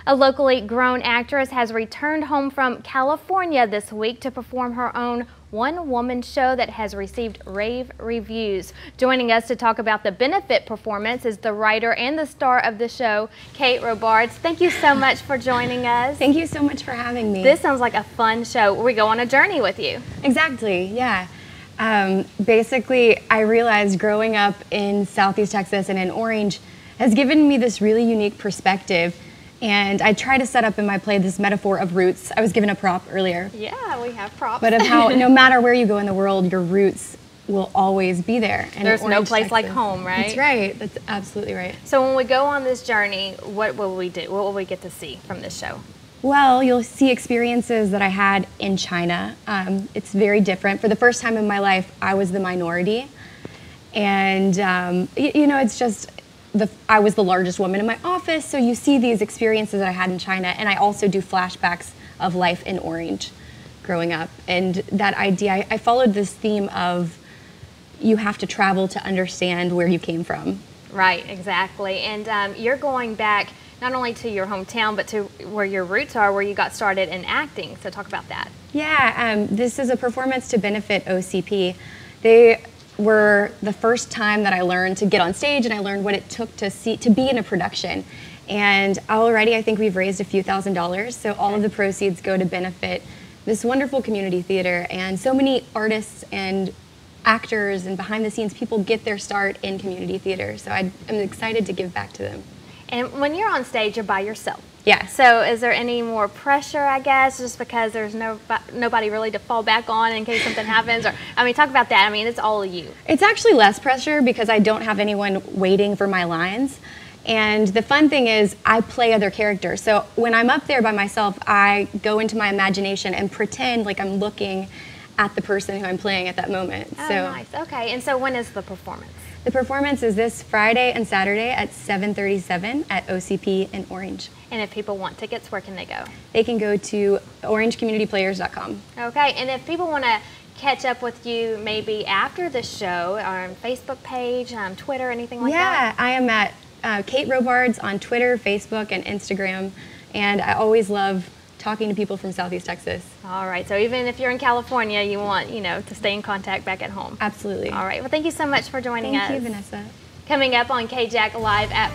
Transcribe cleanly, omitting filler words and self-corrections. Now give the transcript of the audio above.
A locally grown actress has returned home from California this week to perform her own one-woman show that has received rave reviews. Joining us to talk about the benefit performance is the writer and the star of the show, Robards. Thank you so much for joining us. Thank you so much for having me. This sounds like a fun show. We go on a journey with you. Exactly, yeah. Basically, I realized growing up in Southeast Texas and in Orange has given me this really unique perspective. And I try to set up in my play this metaphor of roots. I was given a prop earlier. Yeah, we have props. But of how no matter where you go in the world, your roots will always be there. And there's no place like home, right? That's right. That's absolutely right. So when we go on this journey, what will we do? What will we get to see from this show? Well, you'll see experiences that I had in China. It's very different. For the first time in my life, I was the minority. And, you know, it's just, I was the largest woman in my office, so you see these experiences that I had in China, and I also do flashbacks of life in Orange growing up. And that idea, I followed this theme of you have to travel to understand where you came from. Right, exactly. And you're going back not only to your hometown, but to where your roots are, where you got started in acting. So talk about that. Yeah, this is a performance to benefit OCP. They were the first time that I learned to get on stage, and I learned what it took to be in a production. And already I think we've raised a few $1,000s, so all of the proceeds go to benefit this wonderful community theater. And so many artists and actors and behind the scenes people get their start in community theater, so I'm excited to give back to them. And when you're on stage, you're by yourself. Yeah. So is there any more pressure, I guess, just because there's nobody really to fall back on in case something happens? Or, I mean, talk about that. I mean, it's all you. It's actually less pressure because I don't have anyone waiting for my lines. And the fun thing is I play other characters. So when I'm up there by myself, I go into my imagination and pretend like I'm looking at the person who I'm playing at that moment. Oh, nice. Okay. And so when is the performance? The performance is this Friday and Saturday at 7:37 at OCP in Orange. And if people want tickets, where can they go? They can go to orangecommunityplayers.com. Okay, and if people want to catch up with you maybe after the show, on Facebook page, Twitter, anything like that? Yeah, I am at Kate Robards on Twitter, Facebook, and Instagram. And I always love talking to people from Southeast Texas. All right, so even if you're in California, you want, to stay in contact back at home. Absolutely. All right, well, thank you so much for joining us. Thank you, Vanessa. Coming up on K-JAC Live at